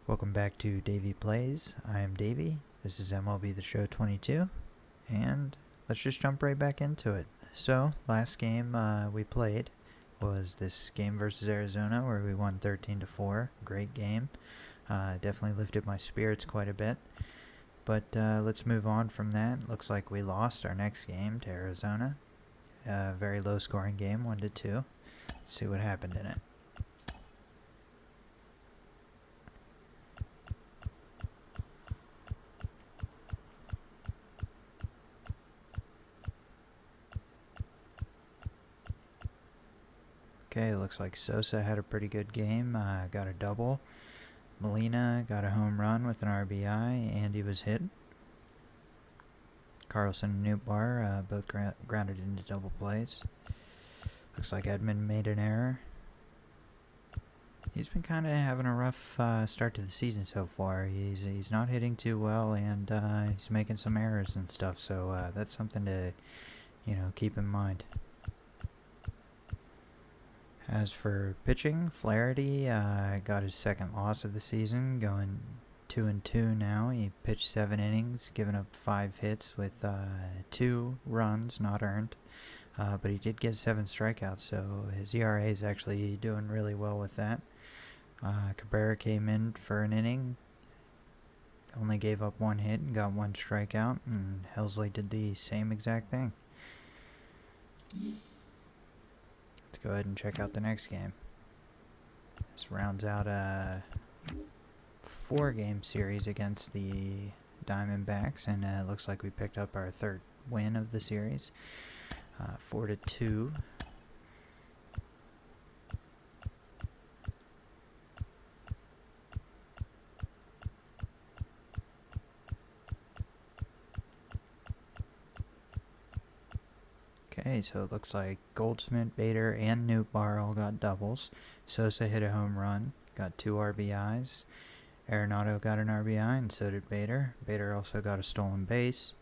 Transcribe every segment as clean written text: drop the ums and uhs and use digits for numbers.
Welcome back to Davey Plays. I am Davey. This is MLB The Show 22, and let's just jump right back into it. So, last game we played was this game versus Arizona where we won 13-4. Great game. Definitely lifted my spirits quite a bit. But let's move on from that. Looks like we lost our next game to Arizona. Very low scoring game, 1-2. Let's see what happened in it. Okay, looks like Sosa had a pretty good game. Got a double. Molina got a home run with an RBI, and he was hit. Carlson and Nootbaar both grounded into double plays. Looks like Edmond made an error. He's been kind of having a rough start to the season so far. He's not hitting too well, and he's making some errors and stuff. So that's something to keep in mind. As for pitching, Flaherty got his second loss of the season, going 2-2 now. He pitched 7 innings, giving up 5 hits with 2 runs not earned. But he did get 7 strikeouts, so his ERA is actually doing really well with that. Cabrera came in for an inning, only gave up 1 hit and got 1 strikeout, and Helsley did the same exact thing. Let's go ahead and check out the next game. This rounds out a 4-game series against the Diamondbacks, and it looks like we picked up our 3rd win of the series, 4-2. Okay, so it looks like Goldschmidt, Bader, and Nootbaar all got doubles. Sosa hit a home run, got 2 RBIs. Arenado got an RBI, and so did Bader. Bader also got a stolen base.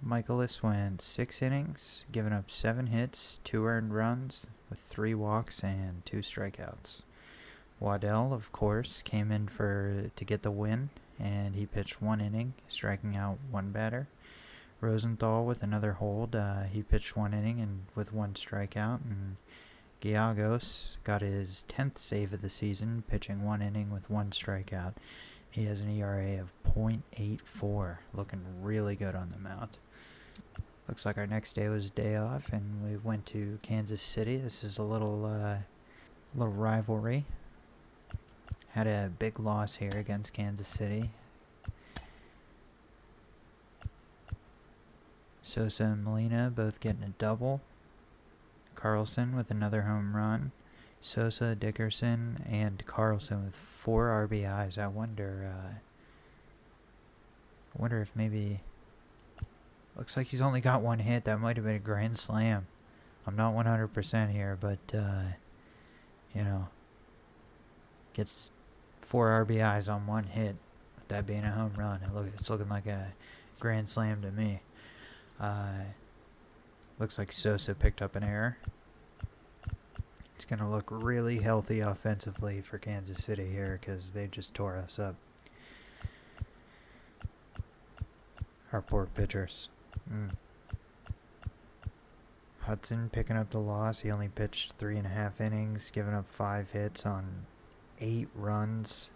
Michaelis went 6 innings, giving up 7 hits, 2 earned runs, with 3 walks and 2 strikeouts. Waddell, of course, came in to get the win, and he pitched 1 inning, striking out 1 batter. Rosenthal with another hold. He pitched 1 inning and with 1 strikeout, and Gallegos got his 10th save of the season, pitching 1 inning with 1 strikeout. He has an ERA of .84, looking really good on the mound. Looks like our next day was a day off, and we went to Kansas City. This is a little rivalry. Had a big loss here against Kansas City. Sosa and Molina both getting a double. Carlson with another home run. Sosa, Dickerson, and Carlson with 4 RBIs. I wonder if maybe... Looks like he's only got 1 hit. That might have been a grand slam. I'm not 100% here, but, gets 4 RBIs on 1 hit. That being a home run. It's looking like a grand slam to me. Looks like Sosa picked up an error. It's going to look really healthy offensively for Kansas City here because they just tore us up. Our poor pitchers. Hudson picking up the loss. He only pitched 3.5 innings, giving up 5 hits on 8 runs.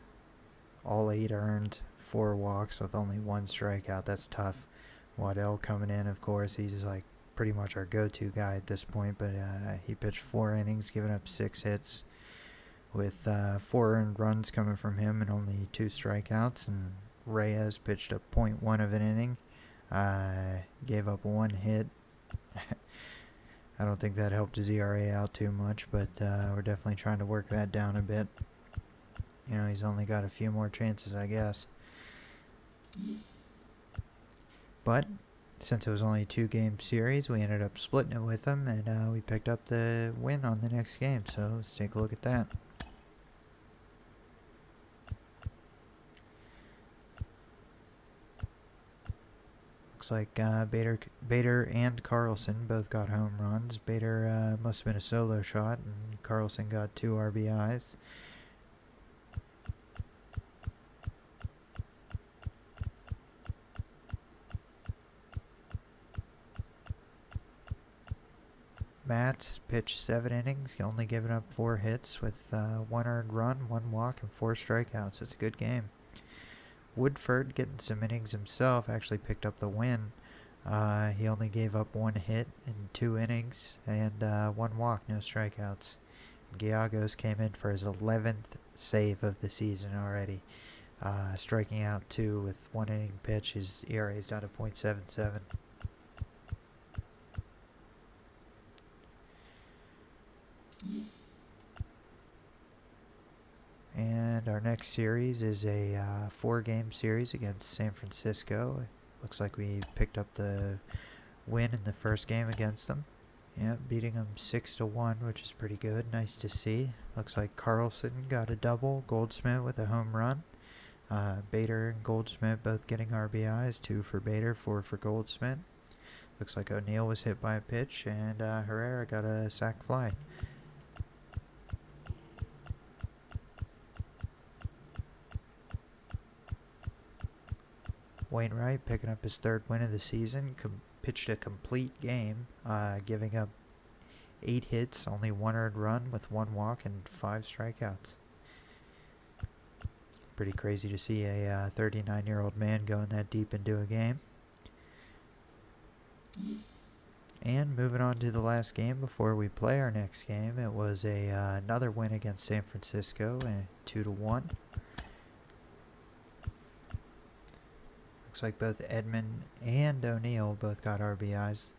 All 8 earned, 4 walks with only 1 strikeout. That's tough. Waddell coming in, of course. He's like pretty much our go-to guy at this point, but he pitched 4 innings, giving up 6 hits with 4 earned runs coming from him and only 2 strikeouts. And Reyes pitched a .1 of an inning, gave up 1 hit. I don't think that helped his ERA out too much, but we're definitely trying to work that down a bit. He's only got a few more chances, I guess. But since it was only a 2-game series, we ended up splitting it with them, and we picked up the win on the next game. So let's take a look at that. Looks Looks like Bader and Carlson both got home runs. Bader must have been a solo shot, and Carlson got 2 RBIs. Matt pitched 7 innings, only giving up 4 hits with 1 earned run, 1 walk, and 4 strikeouts. It's a good game. Woodford, getting some innings himself, actually picked up the win. He only gave up 1 hit in 2 innings and 1 walk, no strikeouts. Gallegos came in for his 11th save of the season already, striking out 2 with 1 inning pitch. His ERA is down to .77. And our next series is a 4-game series against San Francisco. Looks like we picked up the win in the first game against them. Yeah, beating them 6-1, which is pretty good. Nice to see. Looks like Carlson got a double. Goldschmidt with a home run. Bader and Goldschmidt both getting RBIs. 2 for Bader, 4 for Goldschmidt. Looks like O'Neill was hit by a pitch, and Herrera got a sac fly. Wainwright picking up his 3rd win of the season. Pitched a complete game, giving up 8 hits, only 1 earned run with 1 walk and 5 strikeouts. Pretty crazy to see a 39-year-old man going that deep into a game. And moving on to the last game before we play our next game, it was another win against San Francisco, 2-1. Looks like both Edmond and O'Neill both got RBIs.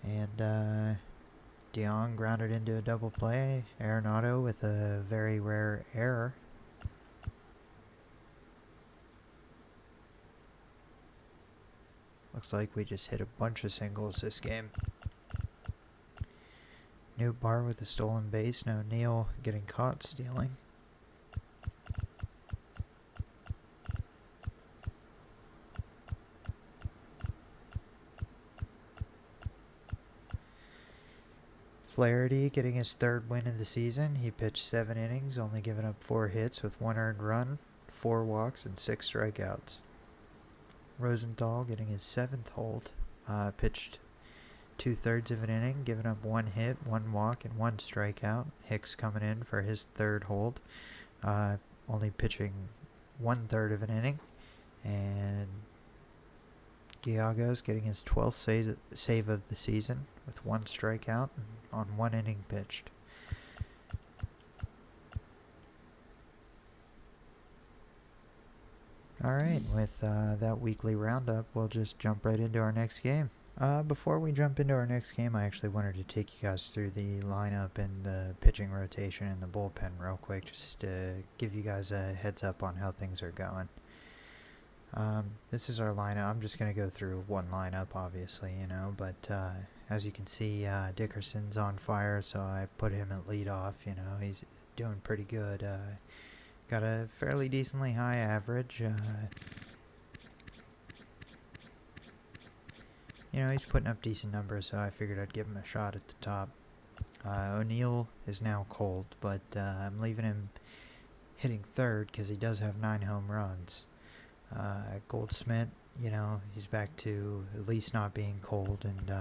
And DeYoung grounded into a double play. Arenado with a very rare error. Looks like we just hit a bunch of singles this game. New Bar with a stolen base, and O'Neill getting caught stealing. Flaherty getting his 3rd win of the season. He pitched 7 innings, only giving up 4 hits with 1 earned run, 4 walks, and 6 strikeouts. Rosenthal getting his 7th hold. Pitched 2/3 of an inning, giving up 1 hit, 1 walk, and 1 strikeout. Hicks coming in for his 3rd hold, only pitching 1/3 of an inning. And Gallegos getting his 12th save of the season with 1 strikeout on 1 inning pitched. Alright, with that weekly roundup, we'll just jump right into our next game. Before we jump into our next game, I actually wanted to take you guys through the lineup and the pitching rotation and the bullpen real quick, just to give you guys a heads up on how things are going. This is our lineup. I'm just going to go through one lineup, obviously, but as you can see, Dickerson's on fire, so I put him at leadoff. He's doing pretty good. Got a fairly decently high average. He's putting up decent numbers, so I figured I'd give him a shot at the top. O'Neill is now cold, but I'm leaving him hitting 3rd because he does have 9 home runs. Goldschmidt, he's back to at least not being cold, and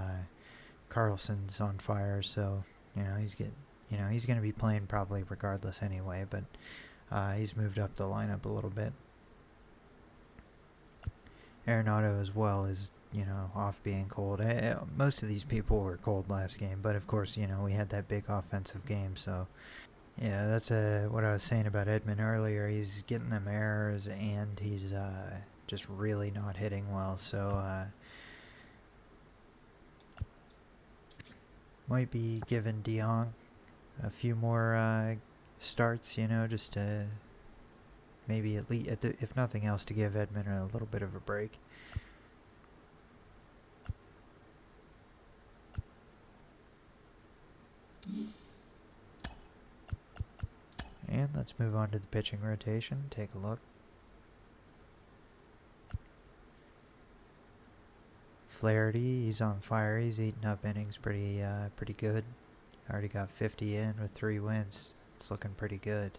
Carlson's on fire, so he's going to be playing probably regardless anyway, but he's moved up the lineup a little bit. Arenado as well is off being cold. Most of these people were cold last game, but of course we had that big offensive game, so yeah, that's what I was saying about Edmond earlier. He's getting them errors, and he's just really not hitting well. So might be giving DeYoung a few more starts, just to maybe at least, if nothing else, to give Edmond a little bit of a break. And let's move on to the pitching rotation. Take a look. Flaherty, he's on fire. He's eating up innings pretty good. Already got 50 in with 3 wins. It's looking pretty good.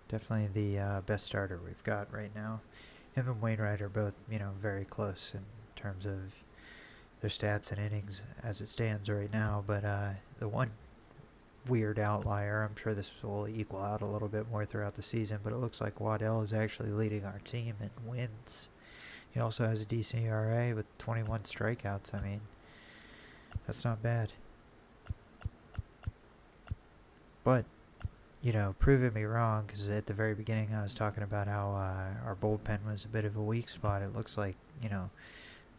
Definitely the best starter we've got right now. Him and Wainwright are both, very close in terms of their stats and innings as it stands right now. But the one weird outlier, I'm sure this will equal out a little bit more throughout the season, but it looks like Waddell is actually leading our team in wins. He also has a decent ERA with 21 strikeouts. I mean, that's not bad. But, proving me wrong, because at the very beginning I was talking about how our bullpen was a bit of a weak spot. It looks like,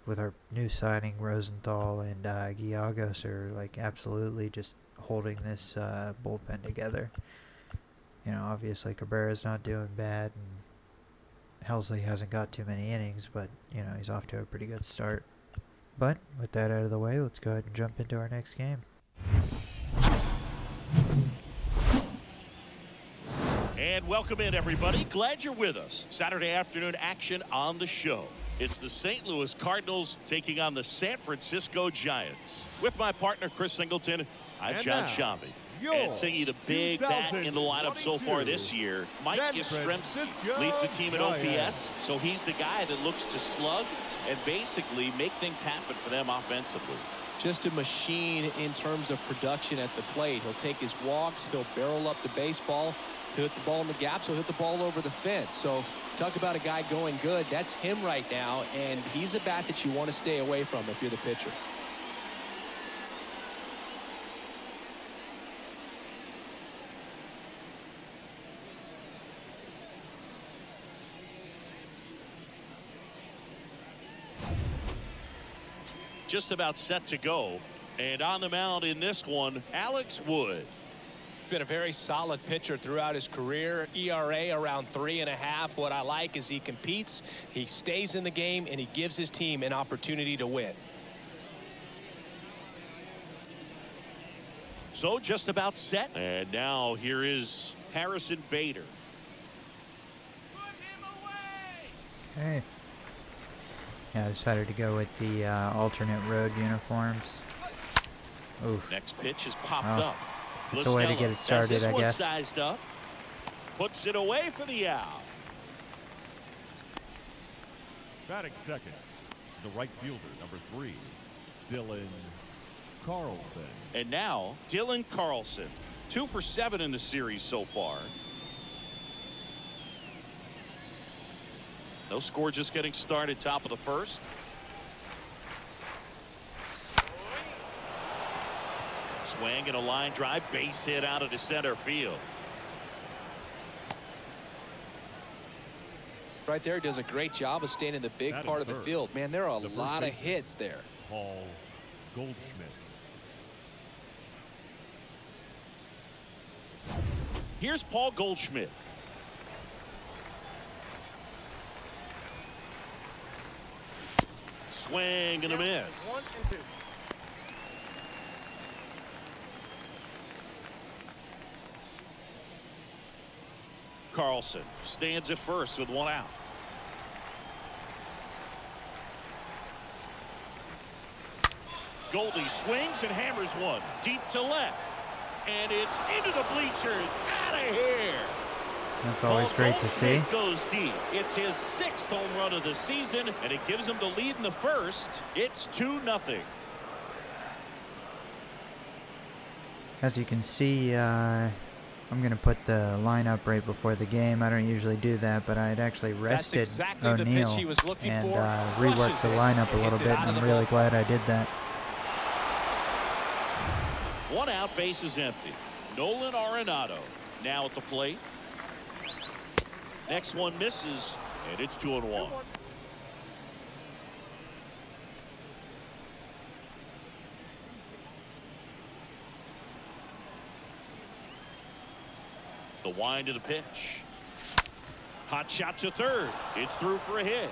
with our new signing, Rosenthal and Giagos are like absolutely just holding this bullpen together. Obviously Cabrera's not doing bad, and Helsley hasn't got too many innings, but he's off to a pretty good start. But with that out of the way, let's go ahead and jump into our next game. And welcome in, everybody. Glad you're with us. Saturday afternoon action on the show. It's the St. Louis Cardinals taking on the San Francisco Giants. With my partner, Chris Singleton, I'm John Shambi. And singing the big bat in the lineup so far this year, Mike Yastrzemski leads the team in OPS, so he's the guy that looks to slug and basically make things happen for them offensively. Just a machine in terms of production at the plate. He'll take his walks, he'll barrel up the baseball, he'll hit the ball in the gaps, he'll hit the ball over the fence. So talk about a guy going good. That's him right now, and he's a bat that you want to stay away from if you're the pitcher. Just about set to go, and on the mound in this one, Alex Wood. Been a very solid pitcher throughout his career. ERA around 3.5. What I like is he competes, he stays in the game, and he gives his team an opportunity to win. So just about set, and now here is Harrison Bader. Okay. Yeah, I decided to go with the alternate road uniforms. Oof. Next pitch is popped up. It's a way to get it started, I guess. Sized up. Puts it away for the out. Batting second, the right fielder, number 3, Dylan Carlson. And now, Dylan Carlson. 2 for 7 in the series so far. No score, just getting started, top of the first. Swing and a line drive, base hit out of the center field. Right there, does a great job of staying in the big part of the field. Man, there are a lot of hits there. Paul Goldschmidt. Here's Paul Goldschmidt. Swing and a miss. 1-2. Carlson stands at first with 1 out. Goldie swings and hammers one deep to left, and it's into the bleachers, out of here. That's always great to see. Goes deep. It's his 6th home run of the season, and it gives him the lead in the first. It's 2-0. As you can see, I'm going to put the lineup right before the game. I don't usually do that, but I had actually rested O'Neill and reworked the lineup a little bit, and I'm really glad I did that. 1 out, base is empty. Nolan Arenado now at the plate. Next one misses, and it's 2-1. The wind of the pitch. Hot shot to third. It's through for a hit.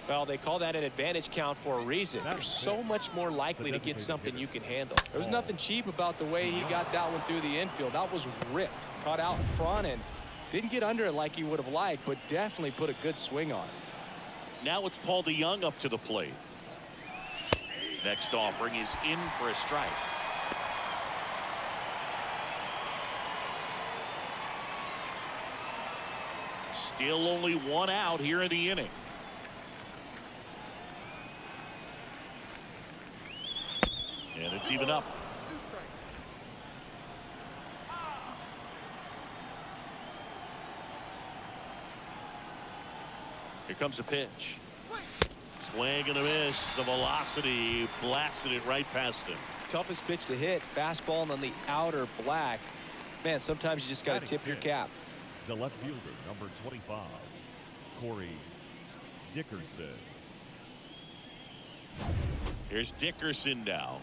Well, they call that an advantage count for a reason. You're so much more likely to get something you can handle. There was nothing cheap about the way he got that one through the infield. That was ripped. Caught out in front and didn't get under it like he would have liked, but definitely put a good swing on it. Now it's Paul DeYoung up to the plate. Next offering is in for a strike. Still only one out here in the inning. And it's even up. Here comes the pitch. Swing and a miss. The velocity blasted it right past him. Toughest pitch to hit. Fastball on the outer black. Man, sometimes you just got to tip your cap. The left fielder, number 25, Corey Dickerson. Here's Dickerson now.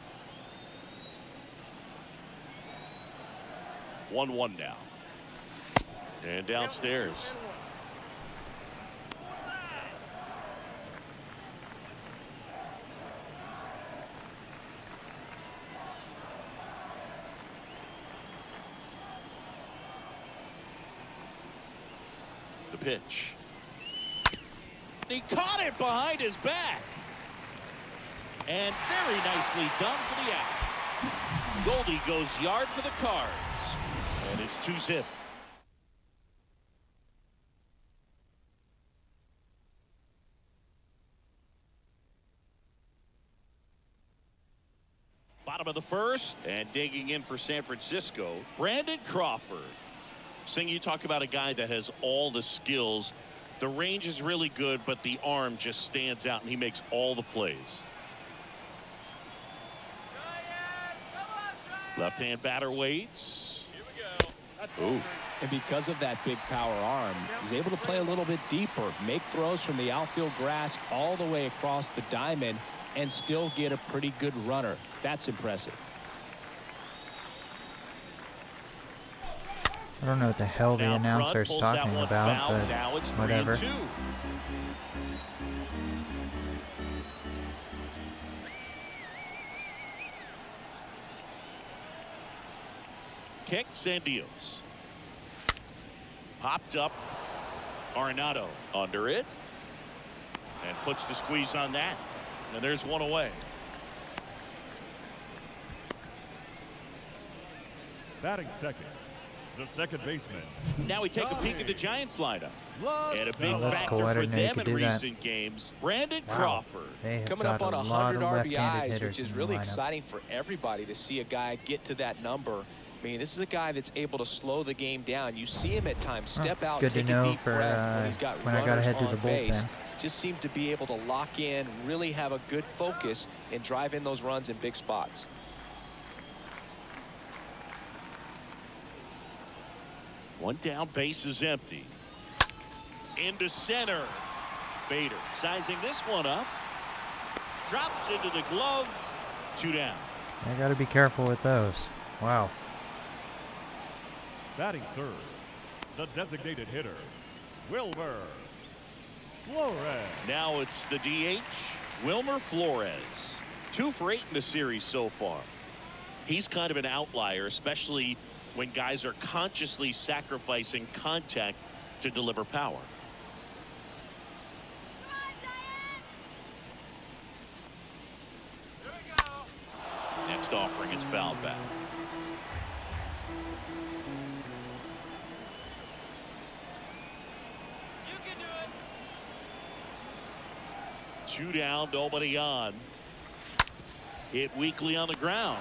1-1 now. And downstairs. The pitch. He caught it behind his back. And very nicely done for the out. Goldie goes yard for the Cards. And it's 2-zip. Bottom of the first, and digging in for San Francisco, Brandon Crawford. Sing, you talk about a guy that has all the skills. The range is really good, but the arm just stands out, and he makes all the plays. Left-hand batter waits. Here we go. Ooh. And because of that big power arm, he's able to play a little bit deeper, make throws from the outfield grass all the way across the diamond, and still get a pretty good runner. That's impressive. I don't know what the hell the announcer's talking about, but now it's whatever. 3-2. Kicks and deals. Popped up. Arenado under it. And puts the squeeze on that. And there's one away. Batting second, the second baseman. Now we take a peek at the Giants lineup. And a big that's factor cool. I for didn't know you them could in do that. recent games. Brandon Crawford. They have Coming got up on a lot 100 of left-handed RBIs, hitters which is in the really lineup. exciting for everybody to see a guy get to that number. I mean, this is a guy that's able to slow the game down. You see him at times step out, good to take a know deep for, breath when he's got when I gotta runners head to on the base. bullpen. Just seems to be able to lock in, really have a good focus, and drive in those runs in big spots. One down, base is empty. Into center. Bader sizing this one up. Drops into the glove. 2 down. I got to be careful with those. Wow. Batting third, the designated hitter, Wilmer Flores. Now it's the DH, Wilmer Flores. 2 for 8 in the series so far. He's kind of an outlier, especially when guys are consciously sacrificing contact to deliver power. Next offering is fouled back. You can do it. 2 down, nobody on. Hit weakly on the ground.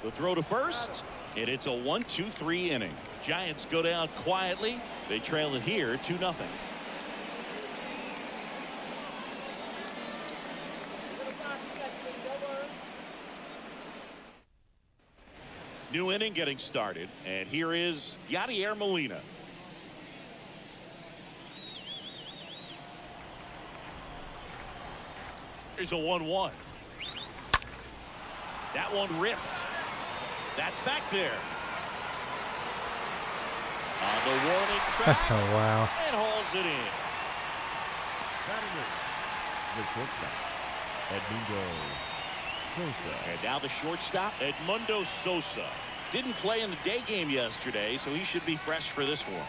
The throw to first, and it's a 1-2-3 inning. Giants go down quietly. They trail it here 2-0. New inning getting started, and here is Yadier Molina. Here's a 1-1. That one ripped. That's back there. On the warning track. Oh, wow. And hauls it in. Batting it, the shortstop, Edmond Sosa. And now the shortstop, Edmundo Sosa. Didn't play in the day game yesterday, so he should be fresh for this one.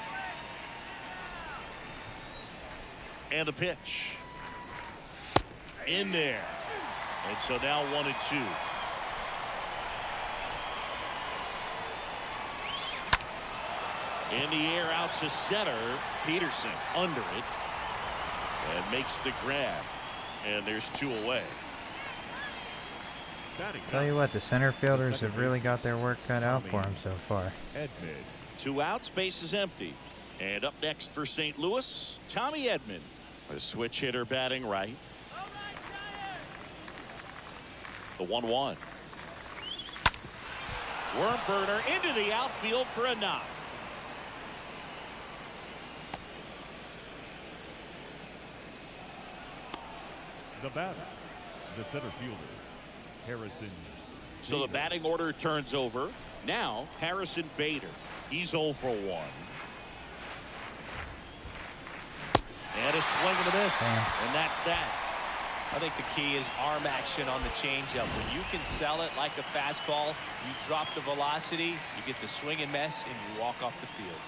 And the pitch. In there. And so now 1-2. In the air out to center. Peterson under it. And makes the grab. And there's 2 away. Tell you what, the center fielders have really got their work cut out for them so far. Edmond. 2 outs, base is empty. And up next for St. Louis, Tommy Edmond. A switch hitter batting right. The 1-1. Worm burner into the outfield for a knock. The batter, the center fielder, Harrison. So the batting order turns over. Now Harrison Bader. He's 0 for 1. And a swing and a miss. And that's that. I think the key is arm action on the changeup. When you can sell it like a fastball, you drop the velocity, you get the swing and miss, and you walk off the field.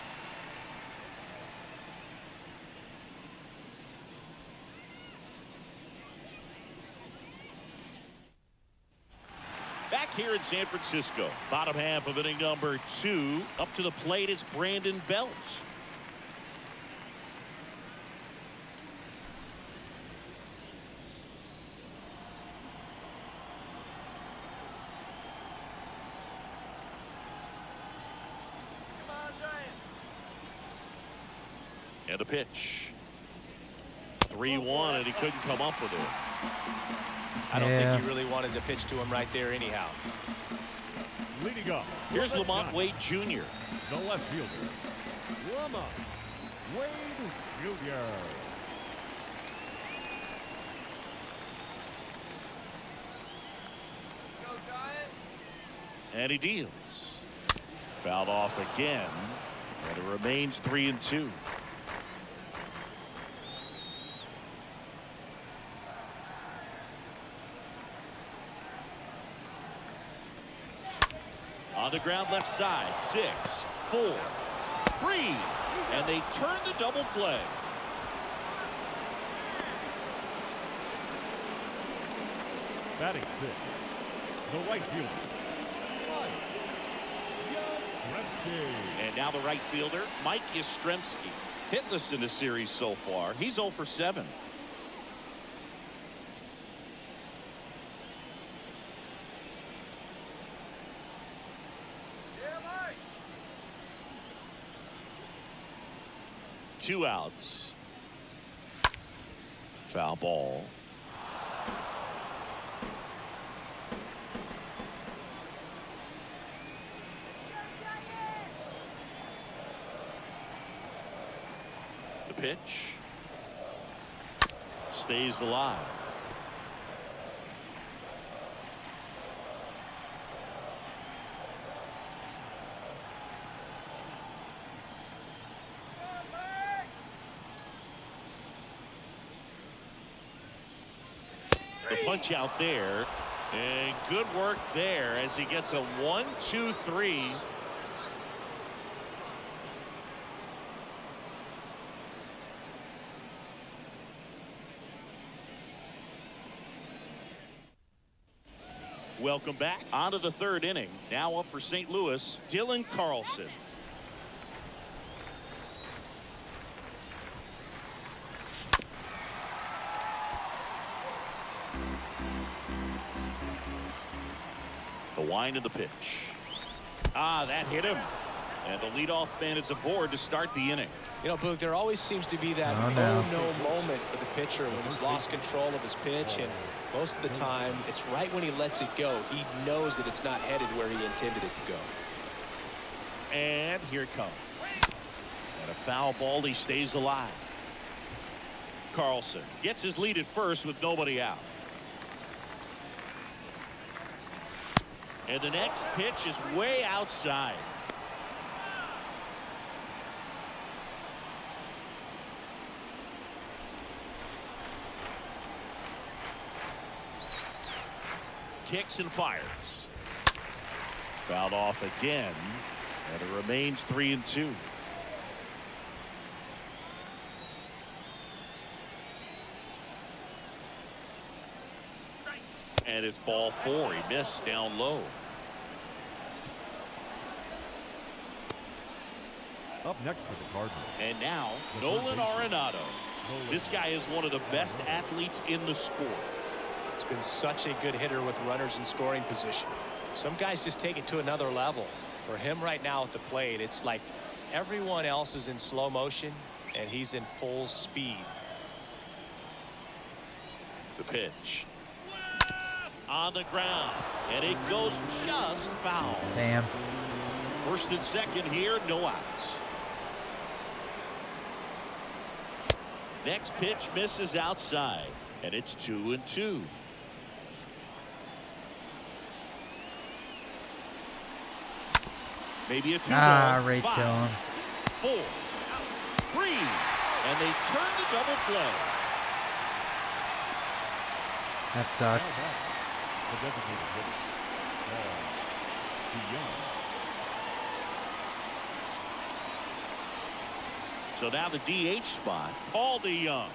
Back here in San Francisco, bottom half of inning number 2. Up to the plate, it's Brandon Belt. And a pitch. 3-1, and he couldn't come up with it. I don't think he really wanted to pitch to him right there anyhow. Leading up. Here's Lamont Wade Jr. The left fielder, Lamont Wade Jr. And he deals. Fouled off again. And it remains 3-2. On the ground left side. 6, 4, 3. And they turn the double play. Batting 6, the right fielder, Yastrzemski. And now the right fielder, Mike Yastrzemski. Hitless in the series so far. He's 0 for 7. Two outs. Foul ball. The pitch stays alive. The punch out there, and good work there as he gets a 1-2-3. Welcome back. On to the third inning. Now up for St. Louis, Dylan Carlson. The wind of the pitch. That hit him. And the leadoff man is aboard to start the inning. You know, Boog, there always seems to be that no moment for the pitcher when he's lost control of his pitch, and most of the time it's right when he lets it go. He knows that it's not headed where he intended it to go. And here it comes. And a foul ball. He stays alive. Carlson gets his lead at first with nobody out. And the next pitch is way outside. kicks and fires. Fouled off again, and it remains 3-2. And it's ball 4. He missed down low. Up next for the Cardinals. And now, Nolan Arenado. This guy is one of the best athletes in the sport. He's been such a good hitter with runners in scoring position. Some guys just take it to another level. For him right now at the plate, it's like everyone else is in slow motion, and he's in full speed. The pitch. On the ground, and it goes just foul. Damn. First and second here, no outs. Next pitch misses outside, and it's 2-2. Maybe a 2-ball. Right to 5, him. 4, 3, and they turn the double play. That sucks. The designated hitter. Young. So now the DH spot, Paul DeYoung.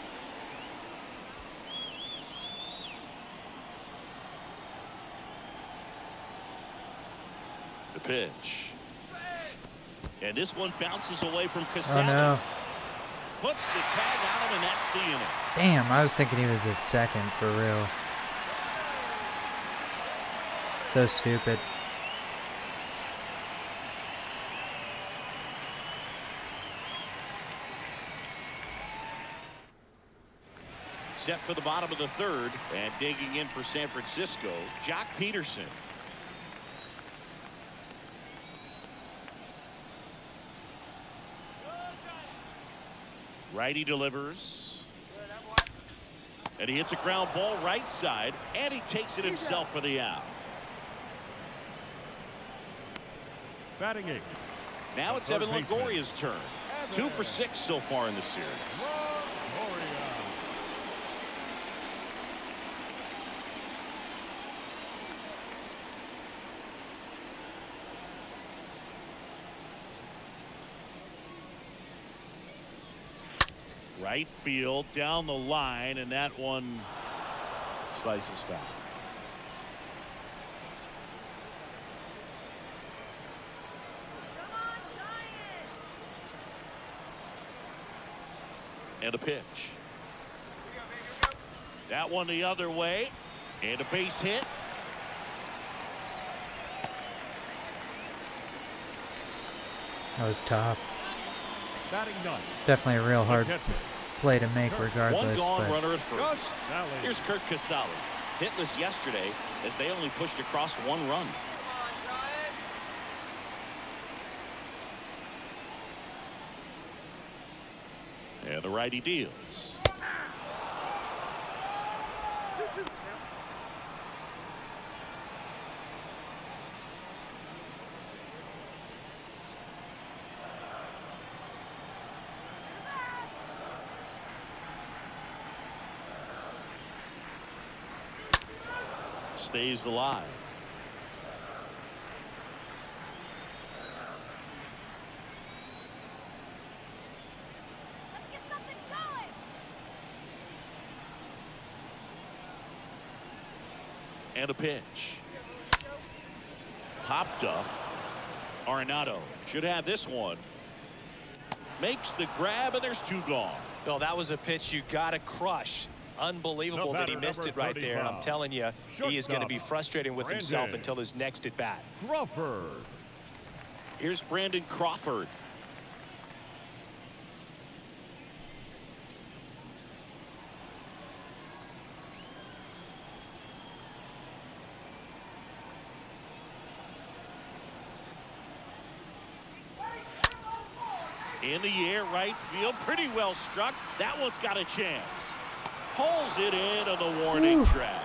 The pitch. And this one bounces away from Casella. Oh no. Puts the tag on him, and that's the inning. Damn, I was thinking he was a second for real. So stupid. Set for the bottom of the third, and digging in for San Francisco, Jock Peterson. Righty delivers. And he hits a ground ball right side, and he takes it himself for the out. Batting 8. Now it's Evan Longoria's turn. 2 for 6 so far in the series. Right field down the line, and that one slices foul. And a pitch. That one the other way, and a base hit. That was tough. Batting 9. It's definitely a real hard play to make regardless. One gone But runner at first. Here's Kurt Casale. Hitless yesterday as they only pushed across 1 run. And the righty deals. Stays alive. Let's get something going. And a pitch. Popped up. Arenado should have this one. Makes the grab, and there's 2 gone. Well, that was a pitch you got to crush. Unbelievable that he missed it right there. And I'm telling you, he is going to be frustrated with himself until his next at bat. Crawford. Here's Brandon Crawford. In the air, right field, pretty well struck. That one's got a chance. Pulls it in on the warning track.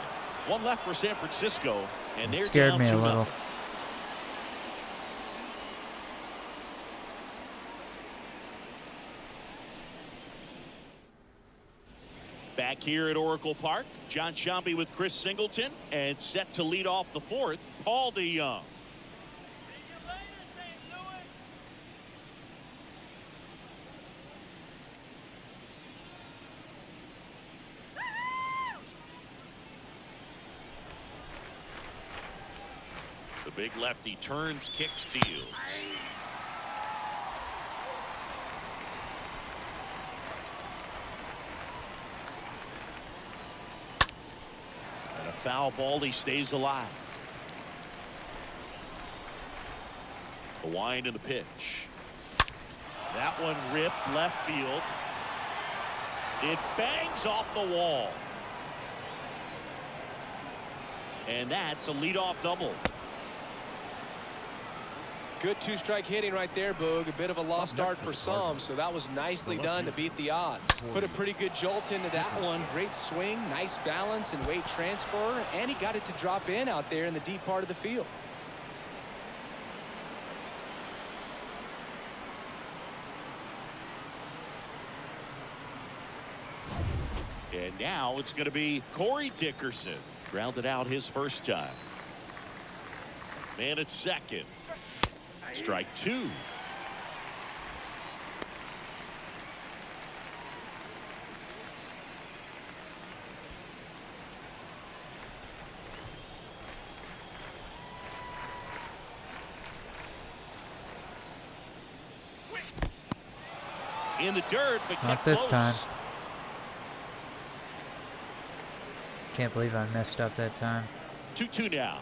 1 left for San Francisco, and they're scared down me a 2-0. little. Back Back here at Oracle Park, John Sciambi with Chris Singleton, and set to lead off the fourth, Paul DeYoung. The big lefty turns, kicks, steals. And a foul ball, he stays alive. The wind and the pitch. That one ripped left field. It bangs off the wall. And that's a leadoff double. Good two-strike hitting right there, Boog. A bit of a lost start for some, so that was nicely done to beat the odds. Put a pretty good jolt into that one. Great swing, nice balance and weight transfer, and he got it to drop in out there in the deep part of the field. And now it's going to be Corey Dickerson. Grounded out his first time. Man at second. Strike two. In the dirt, but Not kept this close. time. Can't believe I messed up that time. 2-2 now.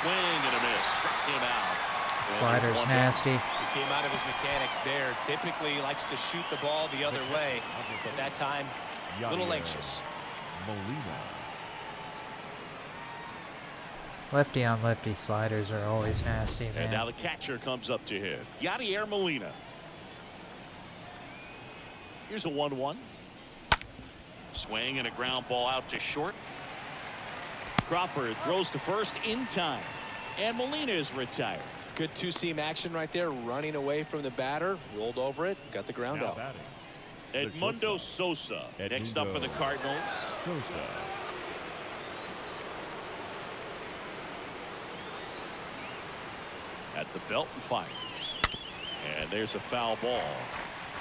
Swing and a miss. Struck him out. Slider's nasty. He came out of his mechanics there. Typically likes to shoot the ball the other way, but that time a little anxious. Molina. Lefty on lefty sliders are always nasty, man. And now the catcher comes up to him. Yadier Molina. Here's a 1-1. Swing and a ground ball out to short. Crawford throws to first in time. And Molina is retired. Good two-seam action right there, running away from the batter, rolled over it, got the ground Now out. batting. Edmundo Sosa next up for the Cardinals. Sosa. At the belt and fires. And there's a foul ball.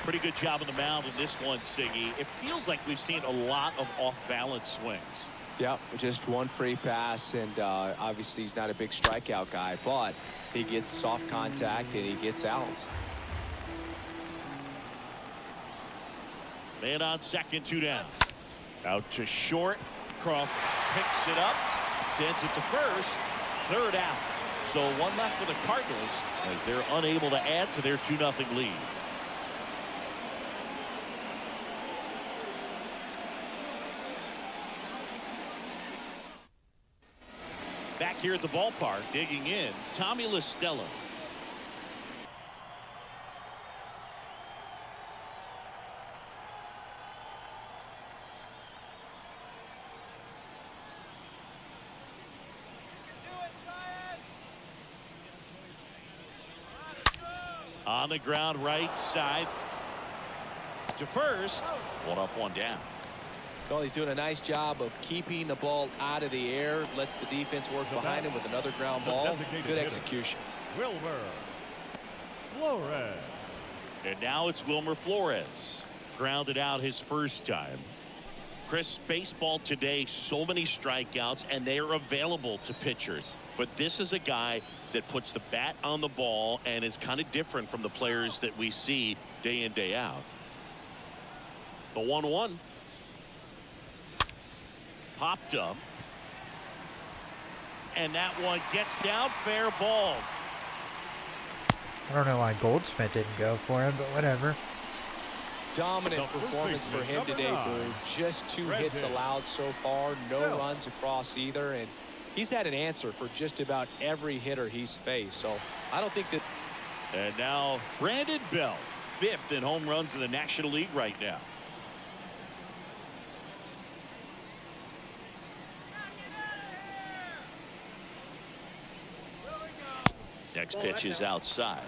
Pretty good job on the mound in this one, Siggy. It feels like we've seen a lot of off-balance swings. Yep, just one free pass, and obviously he's not a big strikeout guy, but he gets soft contact and he gets outs. Man on second, 2 down. Out to short. Crawford picks it up, sends it to first, 3rd out. So one left for the Cardinals as they're unable to add to their 2-0 lead. Back here at the ballpark, digging in, Tommy LaStella. On the ground, right side to first. 1 up, 1 down. Well, he's doing a nice job of keeping the ball out of the air, lets the defense work behind him with another ground ball. Good execution. Wilmer Flores. And now it's Wilmer Flores. Grounded out his first time. Chris, baseball today, so many strikeouts, and they are available to pitchers. But this is a guy that puts the bat on the ball and is kind of different from the players that we see day in, day out. The 1-1. Popped up. And that one gets down, fair ball. I don't know why Goldschmidt didn't go for him, but whatever. Dominant performance for him today, Boo. Just 2 hits allowed so far, no runs across either, and he's had an answer for just about every hitter he's faced. So I don't think that. And now Brandon Belt, 5th in home runs in the National League right now. Next pitch is outside.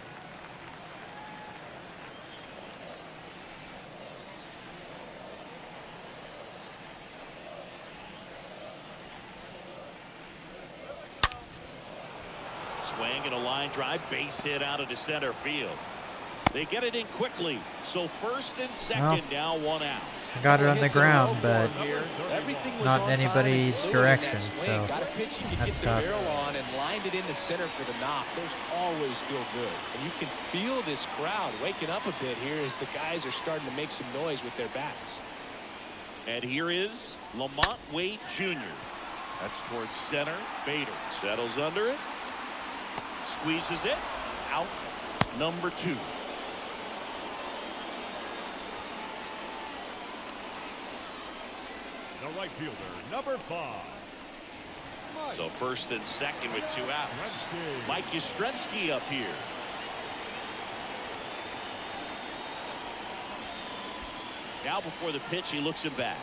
swing and a line drive, base hit out into center field. They get it in quickly. So first and second, now one out. I got it on the ground, but not in on anybody's time, direction, that so got a pitch you could that's get the tough. barrel on and lined it into center for the knock. Those always feel good. And you can feel this crowd waking up a bit here as the guys are starting to make some noise with their bats. And here is Lamont Wade Jr. That's towards center. Bader settles under it. Squeezes it. Out. Number 2. The right fielder, number 5. So first and second with 2 outs. Mike Yastrzemski up here. Now before the pitch, he looks him back.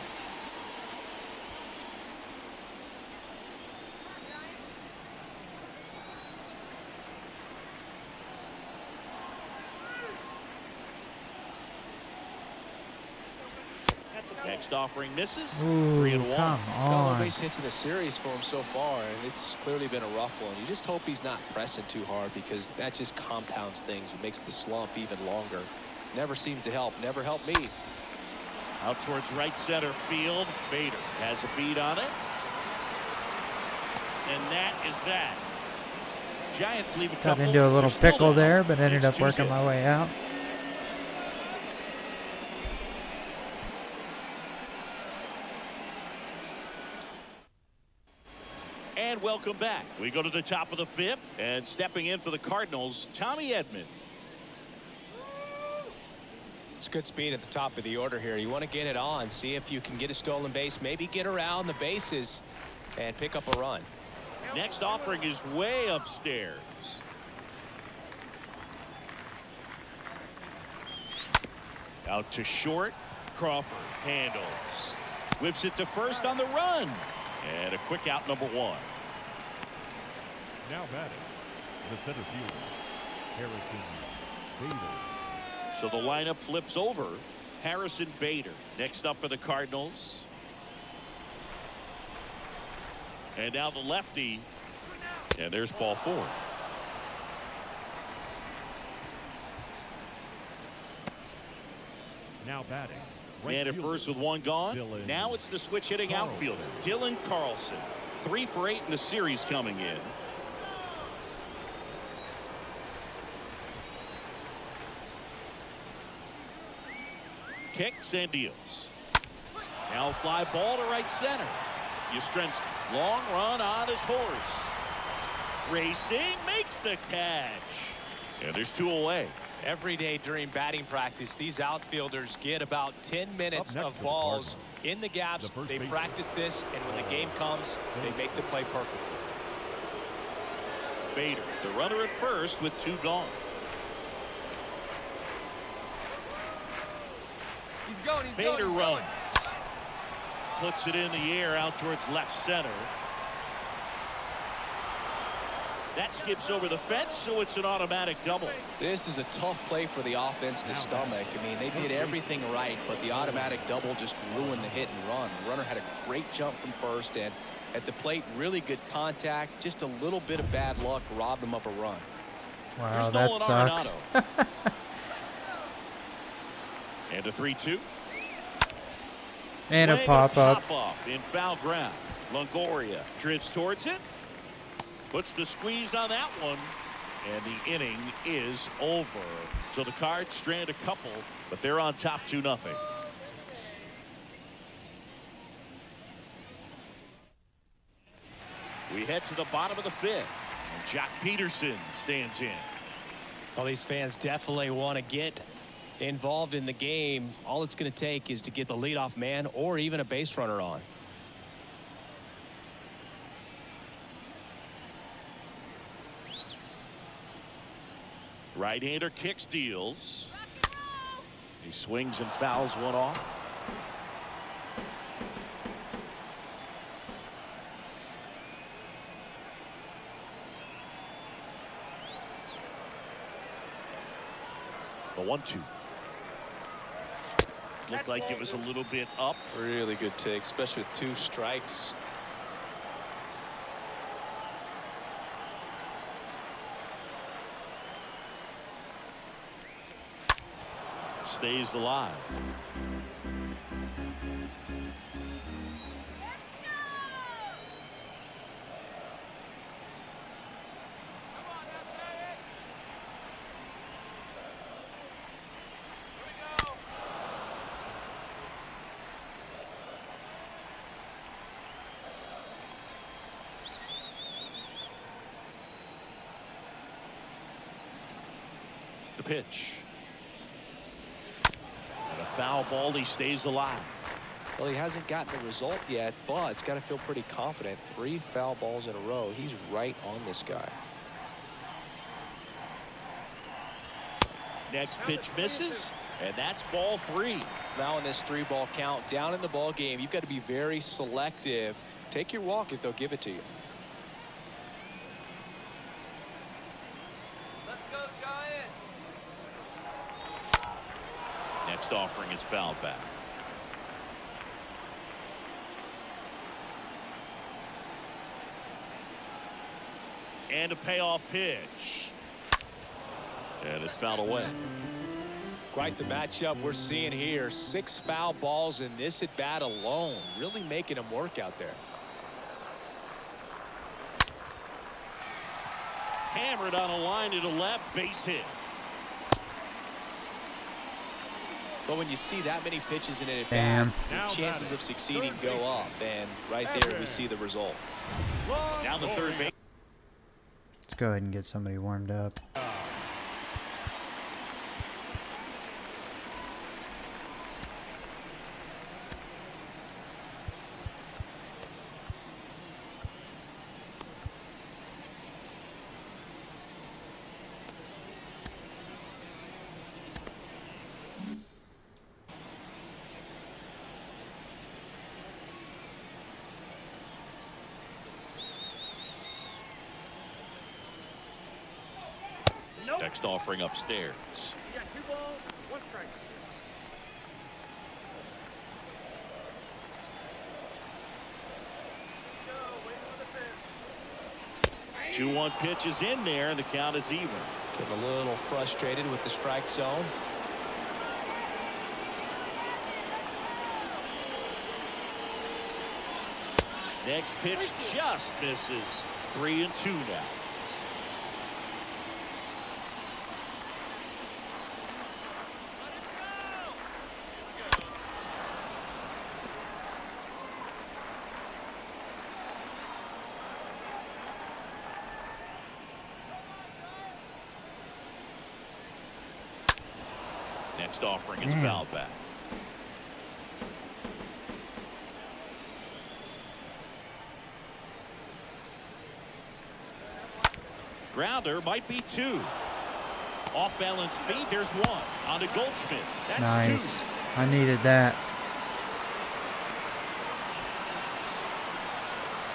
Next offering misses. Ooh, 3-1. come No on. base hits in the series for him so far, and it's clearly been a rough one. You just hope he's not pressing too hard, because that just compounds things. It makes the slump even longer. Never seemed to help. Never helped me. Out towards right center field. Bader has a beat on it. And that is that. Giants leave a Got couple. into a little They're still pickle down. there, but ended It's up working 2-0. my way out. And welcome back. We go to the top of the 5th, and stepping in for the Cardinals, Tommy Edmond. It's good speed at the top of the order here. You want to get it on, see if you can get a stolen base, maybe get around the bases and pick up a run. Next offering is way upstairs. Out to short. Crawford handles. Whips it to first on the run. And a quick out, number 1. Now batting, the center fielder, Harrison Bader. So the lineup flips over. Harrison Bader next up for the Cardinals. And now the lefty. And there's ball 4. Now batting, Man at first with 1 gone. Now it's the switch hitting Carlson. outfielder, Dylan Carlson. 3 for 8 in the series coming in. Kicks and deals. Now a fly ball to right center. Yastrzemski, long run on his horse. Racing, makes the catch. And there's 2 away. Every day during batting practice, these outfielders get about 10 minutes Up next of for the balls Cardinals, in the gaps. the first They baseman. practice this, and when the game comes, they make the play perfect. Bader, the runner at first with 2 gone. Bader runs. Puts it in the air out towards left center. That skips over the fence, so it's an automatic double. This is a tough play for the offense to stomach. I mean, they did everything right, but the automatic double just ruined the hit and run. The runner had a great jump from first, and at the plate, really good contact. Just a little bit of bad luck robbed him of a run. Wow, Here's that Nolan sucks. Arenado. And a 3-2. And a Swing pop-up. Pop-up in foul ground. Longoria drifts towards it. Puts the squeeze on that one. And the inning is over. So the Cards strand a couple, but they're on top 2-0. We head to the bottom of the 5th. And Jack Peterson stands in. Well, these fans definitely want to get involved in the game. All it's going to take is to get the leadoff man or even a base runner on. Right-hander kicks, deals. He swings and fouls one off. The 1-2. Looked like it was a little bit up. Really good take, especially with 2 strikes. stays alive. The pitch. And a foul ball. He stays alive. Well, he hasn't gotten the result yet, but it's got to feel pretty confident. 3 foul balls in a row. He's right on this guy. Next pitch misses, and that's ball 3. Now in this 3-ball count, down in the ball game, you've got to be very selective. Take your walk if they'll give it to you. Next offering is fouled back. And a payoff pitch. And it's fouled away. Quite the matchup we're seeing here. 6 foul balls in this at bat alone. Really making him work out there. Hammered on a line to the left, base hit. But when you see that many pitches in it, Damn. your chances of succeeding go up. And right there we see the result. Down the third base. Let's go ahead and get somebody warmed up. Next offering upstairs. You got 2 balls, 1 strike. Go, 2-1 pitch is in there, and the count is even. Getting a little frustrated with the strike zone. Next pitch just misses. 3-2 now. Next offering is fouled back. Grounder might be 2. Off balance feed. There's 1 on to Goldschmidt. That's Nice. 2. I needed that.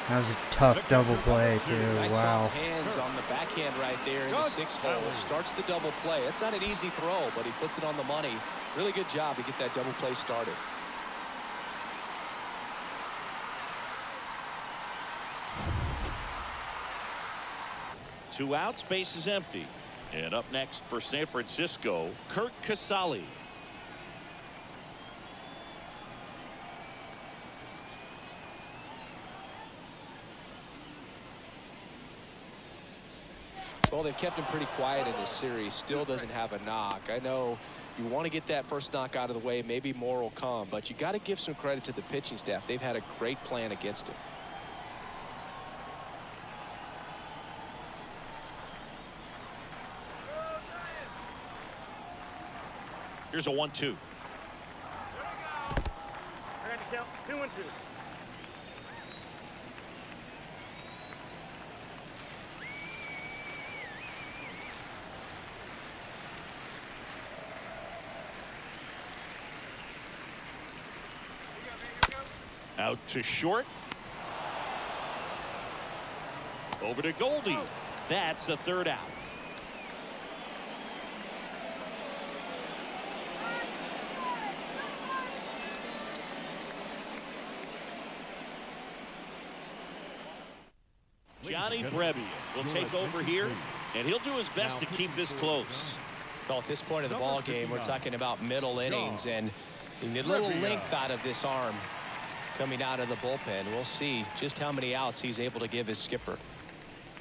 That was a tough double play too. Nice Wow. soft hands on the backhand right there in the 6th hole. Starts the double play. It's not an easy throw, but he puts it on the money. Really good job to get that double play started. Two outs, base is empty. And up next for San Francisco, Kurt Casale. Well, they've kept him pretty quiet in this series. Still doesn't have a knock. I know you want to get that first knock out of the way. Maybe more will come, but you got to give some credit to the pitching staff. They've had a great plan against him. Here's a 1-2. I got to count 2 and 2. Out to short. Over to Goldie. That's the 3rd out. Johnny Brebbia will take over here, and he'll do his best to keep this close. Well, at this point of the ball game, we're talking about middle innings, and you need a little length out of this arm coming out of the bullpen. We'll see just how many outs he's able to give his skipper.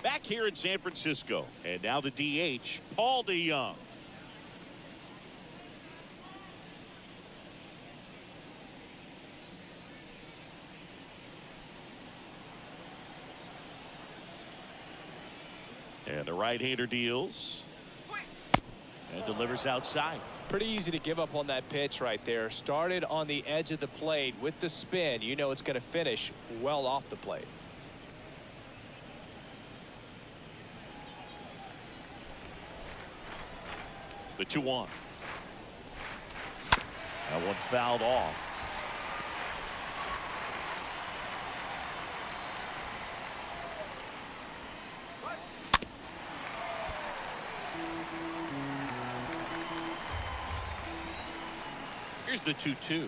Back here in San Francisco, and now the DH, Paul DeYoung. And the right-hander deals and delivers outside. Pretty easy to give up on that pitch right there. Started on the edge of the plate with the spin. You know it's going to finish well off the plate. The 2-1. That one fouled off. Here's the 2-2.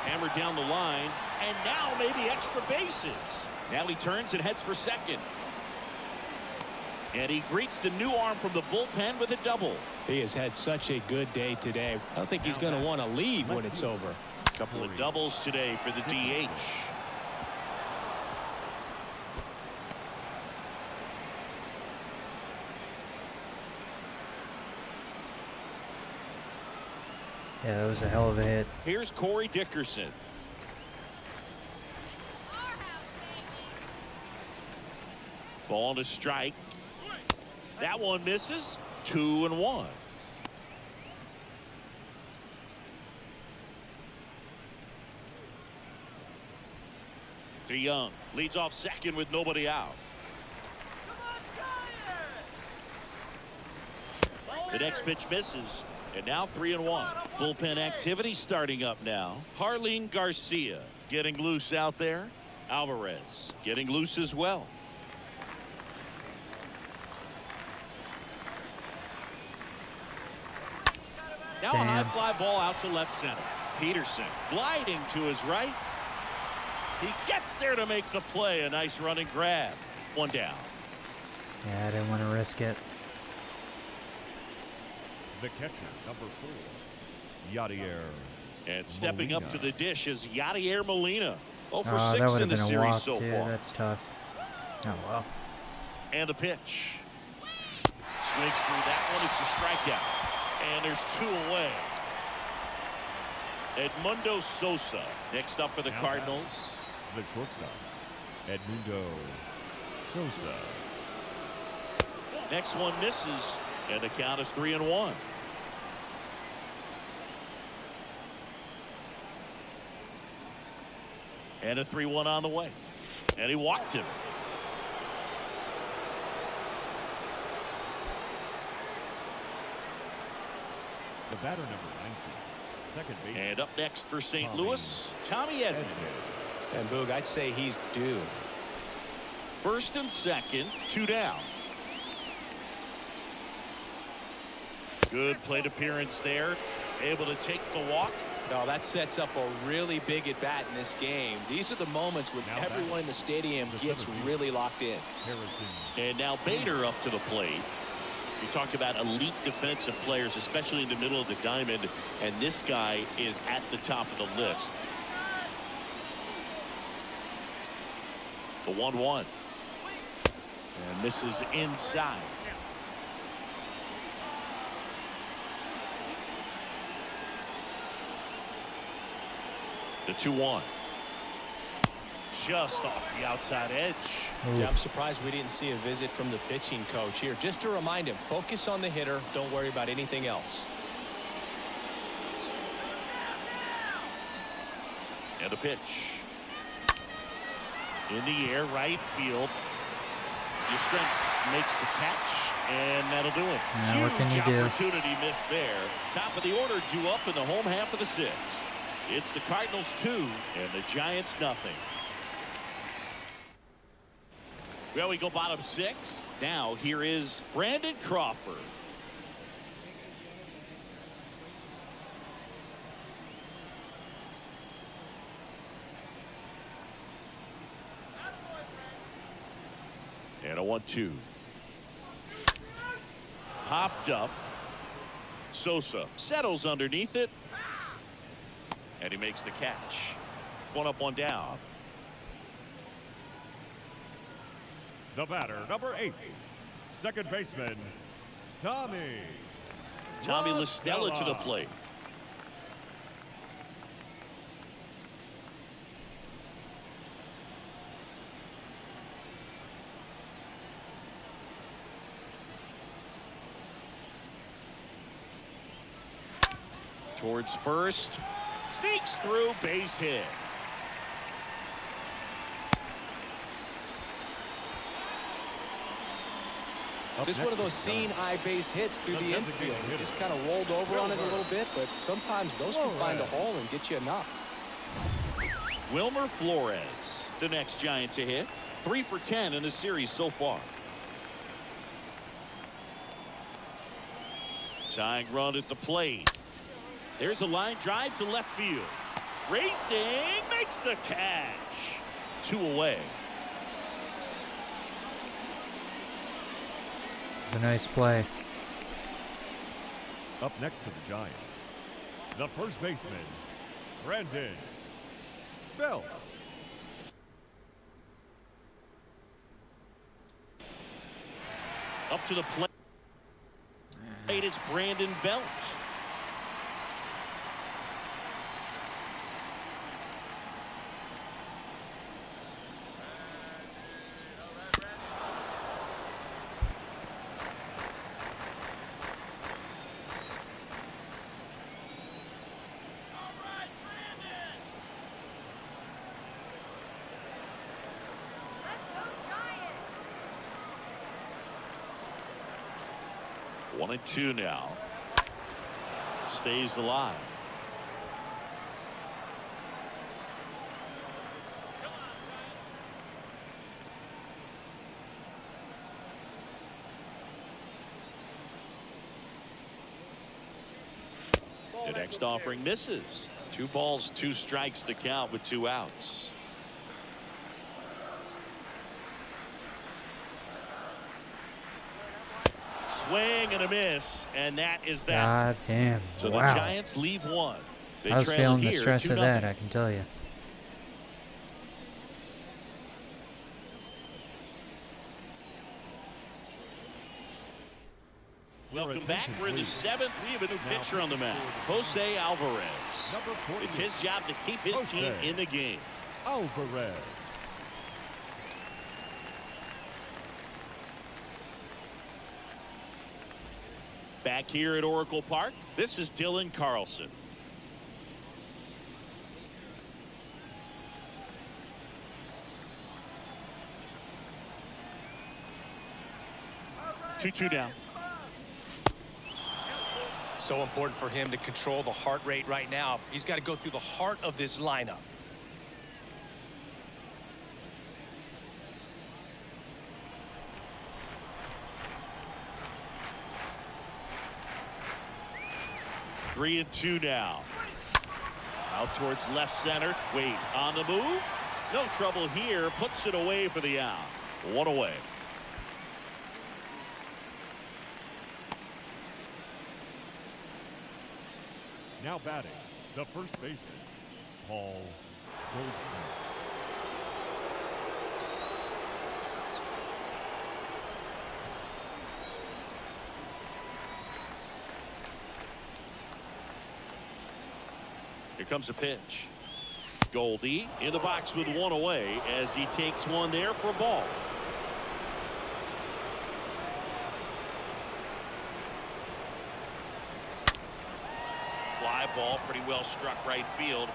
Hammered down the line, and now maybe extra bases. Now he turns and heads for second. And he greets the new arm from the bullpen with a double. He has had such a good day today. I don't think he's going to want to leave when it's over. A couple of doubles today for the DH. Yeah, that was a hell of a hit. Here's Corey Dickerson. Ball to strike. That one misses. 2-1. DeYoung leads off second with nobody out. The next pitch misses. And now 3-1. Bullpen activity starting up now. Harleen Garcia getting loose out there. Alvarez getting loose as well. Now a high fly ball out to left center. Peterson gliding to his right. He gets there to make the play. A nice running grab. One down. Yeah, I didn't want to risk it. The catcher, number 4, Yadier. And stepping up to the dish is Yadier Molina. 0 for that 6 would in have the been a series walk, so too. far. That's tough. Oh, well. And the pitch. Swings through that one. It's a strikeout. And there's 2 away. Edmundo Sosa next up for the Cardinals. The shortstop, Edmundo Sosa. Next one misses. And the count is 3-1. And a 3-1 on the way. And he walked him. The batter, number 19, second base. And up next for St. Louis, Tommy Edmond. And Boog, I'd say he's due. First and second, 2 down. Good plate appearance there. Able to take the walk. No, that sets up a really big at bat in this game. These are the moments when everyone in the stadium gets really locked in. And now Bader up to the plate. You talk about elite defensive players, especially in the middle of the diamond, and this guy is at the top of the list. The 1-1. And misses inside. The 2-1. Just off the outside edge. Yeah, I'm surprised we didn't see a visit from the pitching coach here. Just to remind him, focus on the hitter. Don't worry about anything else. And a pitch. In the air, right field. Yastrzemski makes the catch, and that'll do it. Yeah, what can you do? Huge opportunity missed there. Top of the order due up in the home half of the 6th. It's the Cardinals 2 and the Giants nothing. Well, we go bottom 6. Now here is Brandon Crawford. And a 1-2. Popped up. Sosa settles underneath it. And he makes the catch. One up, one down. The batter, number 8, second baseman, Tommy LaStella to the plate. Towards first. Sneaks through, base hit. Just one of those seeing eye base hits through the infield. He just kind of rolled over on it a little bit, but sometimes those can find a hole and get you a knock. Wilmer Flores, the next Giant to hit. 3 for 10 in the series so far. Tying run at the plate. There's a line drive to left field. Racing, makes the catch. 2 away. It's a nice play. Up next to the Giants, the first baseman, Brandon Belt. Up to the plate. It's Brandon Belt. One and two now. Stays alive. The next offering misses. 2 balls, 2 strikes to count with 2 outs. Swing and a miss, and that is that. God damn. So wow. the Giants leave 1. They I was trail feeling the here, stress of 2-0. that, I can tell you. Welcome back. We're in the 7th. We have a new pitcher on the mound, Jose Alvarez. It's his job to keep his team in the game. Alvarez. Back here at Oracle Park, this is Dylan Carlson. Two down. So important for him to control the heart rate right now. He's got to go through the heart of this lineup. Three and two now. Out towards left center. Wade on the move. No trouble here. Puts it away for the out. 1 away. Now batting, the first baseman, Paul Goldschmidt. Here comes a pitch. Goldie in the box with 1 away as he takes one there for a ball. Fly ball, pretty well struck right field.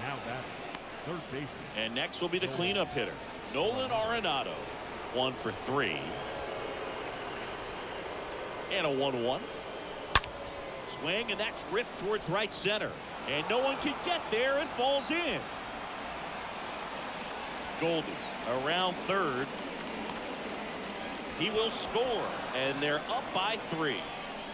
Now batting, third baseman. And next will be the cleanup hitter, Nolan Arenado. 1 for 3. And a 1-1. Swing, and that's ripped towards right center. And no one can get there. It falls in. Goldie around third. He will score, and they're up by 3.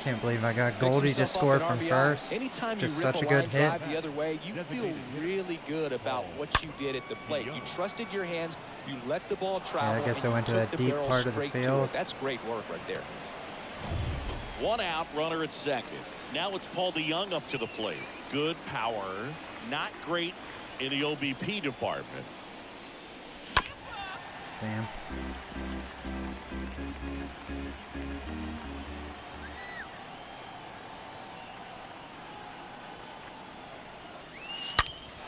Can't believe I got Picks Goldie to himself up score an from RBI. first. Anytime Just you rip such a a good line hit. drive the other way, you feel really good about what you did at the plate. You trusted your hands. You let the ball travel. I guess and I went you to took that the deep barrel part of the straight to field. it. That's great work right there. 1 out, runner at second. Now it's Paul DeYoung up to the plate. Good power, not great in the OBP department. Damn.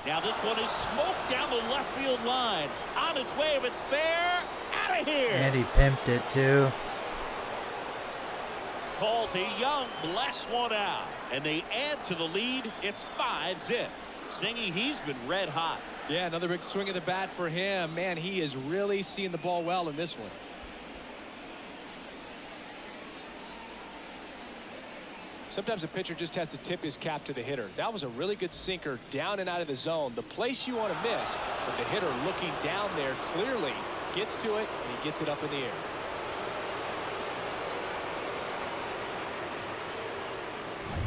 Now this one is smoked down the left field line. On its way, if it's fair, out of here. And he pimped it too. Paul DeYoung blasts one out, and they add to the lead. It's 5-0. Singy, he's been red hot. Yeah, another big swing of the bat for him. Man, he is really seeing the ball well in this one. Sometimes a pitcher just has to tip his cap to the hitter. That was a really good sinker down and out of the zone. The place you want to miss, but the hitter looking down there clearly gets to it, and he gets it up in the air.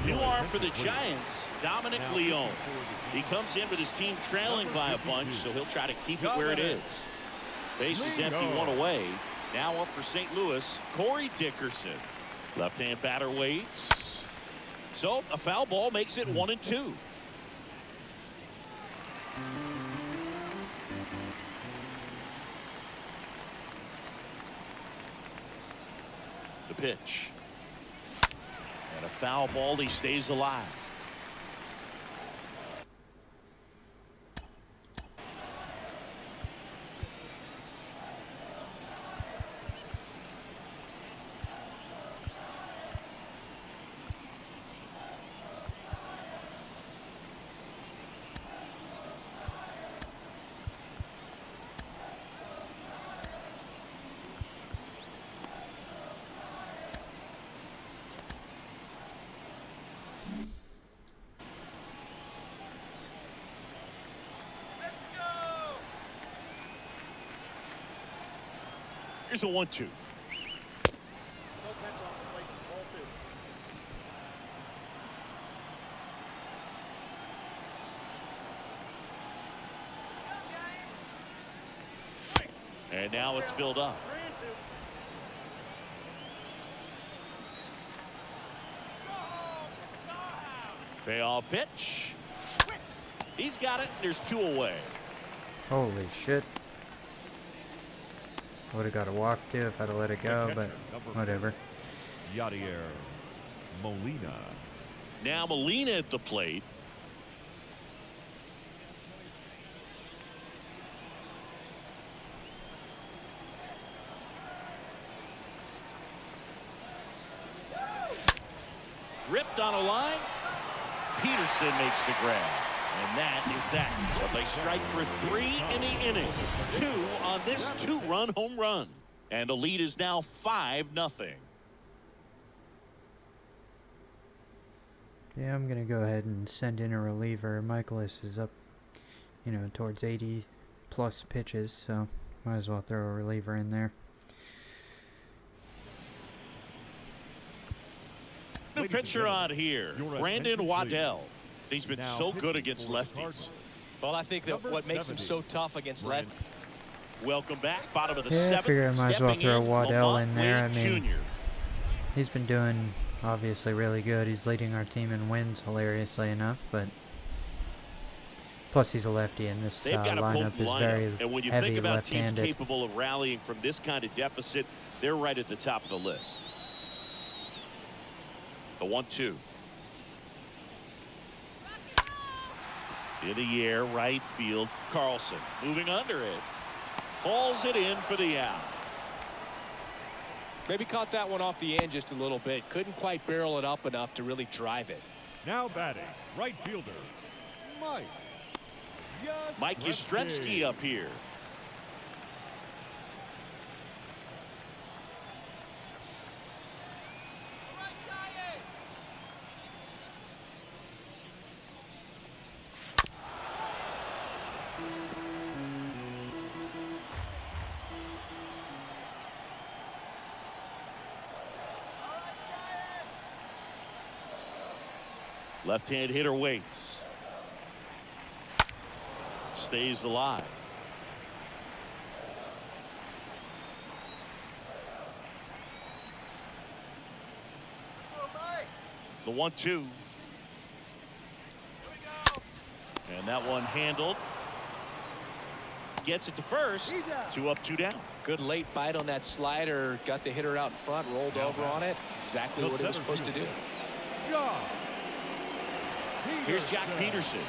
New arm for the Giants, Dominic Leone. He comes in with his team trailing by a bunch, so he'll try to keep it where it is. Base is empty, 1 away. Now up for St. Louis, Corey Dickerson. Left-hand batter waits. So a foul ball makes it 1-2. The pitch. And a foul ball, he stays alive. Here's a 1-2. No pencil off the plate. Ball 2. And now it's filled up. 3-2. Payoff pitch. He's got it. There's 2 away. Holy shit. Would have got a walk too if I'd have let it go, but whatever. Yadier Molina. Now Molina at the plate. Ripped on a line. Peterson makes the grab. And that is that. So they strike for 3 in the inning. 2 on this 2-run home run. And the lead is now 5-0. Yeah, I'm gonna go ahead and send in a reliever. Michaelis is up, towards 80 plus pitches, so might as well throw a reliever in there. The pitcher on here, Brandon Waddell. He's been so good against lefties. Well, I think that what makes him so tough against left. Welcome back, bottom of the Yeah, I 7th. figure I might as well Stepping throw in, Waddell Lamont in there. I Wade mean, Jr. he's been doing obviously really good. He's leading our team in wins, hilariously enough, but plus he's a lefty, and this They've got a lineup potent is very lineup. And when you heavy think about teams left-handed. capable of rallying from this kind of deficit, they're right at the top of the list. The 1-2. In the air, right field. Carlson moving under it. Hauls it in for the out. Maybe caught that one off the end just a little bit. Couldn't quite barrel it up enough to really drive it. Now batting, right fielder, Mike Yastrzemski up here. Left-hand hitter waits. Stays alive. The 1-2. And that one handled. Gets it to first. 2 up, 2 down. Good late bite on that slider. Got the hitter out in front, rolled over on it. Exactly what it was supposed to do. Here's Jack Peterson.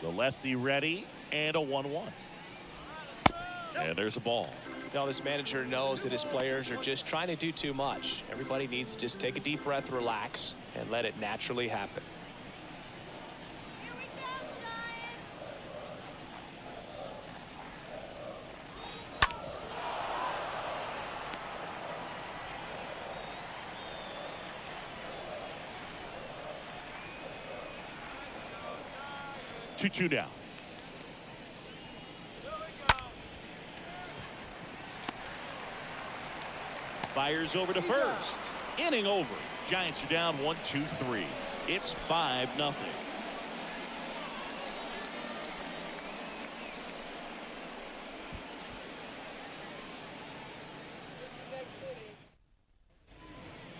The lefty ready, and a 1-1. And there's a ball. Now this manager knows that his players are just trying to do too much. Everybody needs to just take a deep breath, relax, and let it naturally happen. Two down. Fires over to first. Inning over. Giants are down 1-2-3. It's 5-0.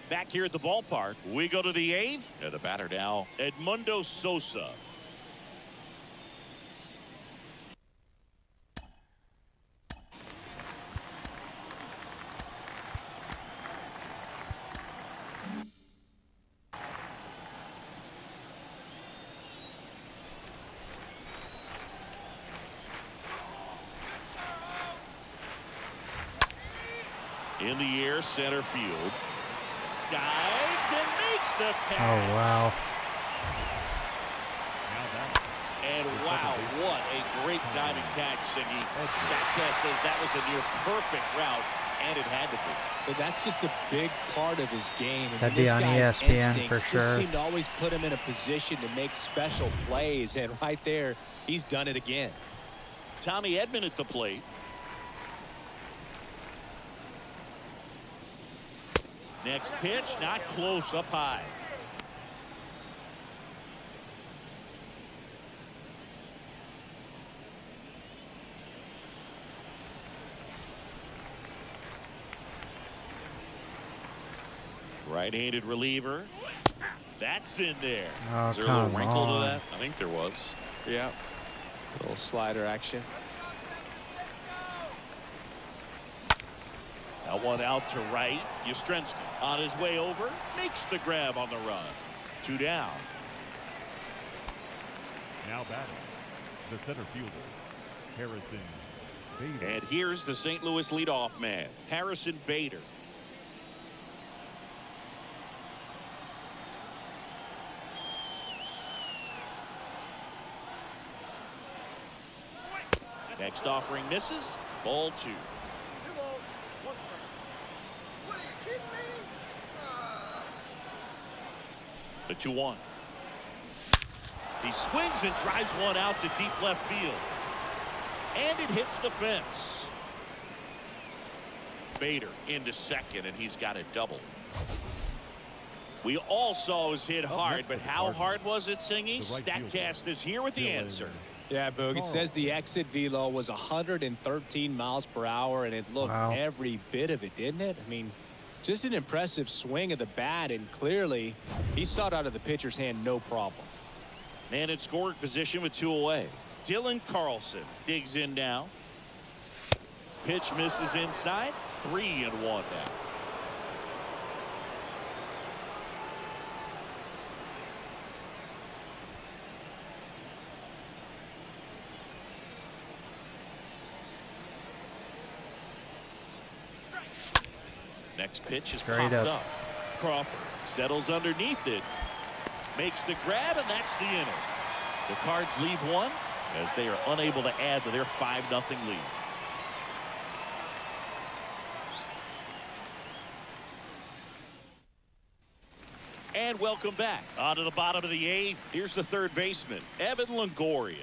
Back here at the ballpark, we go to the 8th. And the batter now, Edmundo Sosa. In the air, center field. Dives and makes the catch. Oh, wow. And wow, what a great diving catch, Siggy. StatCast says that was a near perfect route, and it had to be. But that's just a big part of his game. That'd be on ESPN for sure. Just seem to always put him in a position to make special plays, and right there, he's done it again. Tommy Edmond at the plate. Next pitch, not close, up high. Right-handed reliever. That's in there. Oh, is there a little come wrinkle on. to that? I think there was. Yeah. A little slider action. That one out to right. Yastrzemski on his way over. Makes the grab on the run. 2 down. Now batting, the center fielder, Harrison Bader. And here's the St. Louis leadoff man, Harrison Bader. Next offering misses. Ball 2. The 2-1. He swings and drives one out to deep left field. And it hits the fence. Bader into second, and he's got a double. We all saw his hit hard, but how hard was it, Singy? StatCast is here with the answer. Yeah, Boog, it says the exit velo was 113 miles per hour, and it looked every bit of it, didn't it? I mean, just an impressive swing of the bat, and clearly he saw it out of the pitcher's hand no problem. Man in scoring position with 2 away. Dylan Carlson digs in now. Pitch misses inside. 3-1 now. Next pitch is popped up. Crawford settles underneath it. Makes the grab, and that's the inning. The Cards leave one as they are unable to add to their 5-0 lead. And welcome back. On to the bottom of the 8th. Here's the third baseman, Evan Longoria.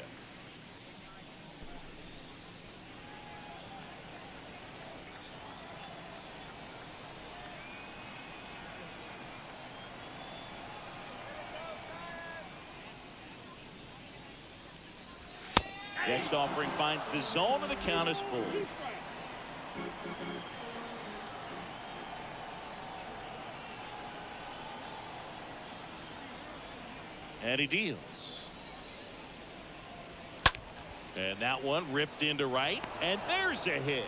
Next offering finds the zone, and the count is full. And he deals. And that one ripped into right, and there's a hit.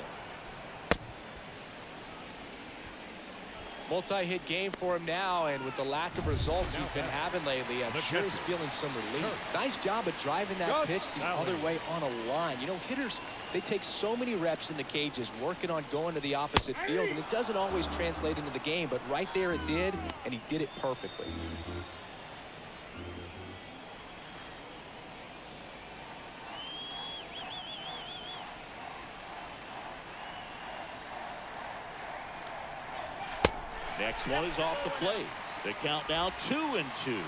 Multi-hit game for him now, and with the lack of results he's been having lately, I'm sure he's feeling some relief. Nice job of driving that pitch the other way on a line. You know, hitters, they take so many reps in the cages working on going to the opposite field, and it doesn't always translate into the game, but right there it did, and he did it perfectly. Next one is off the plate. The count now 2-2.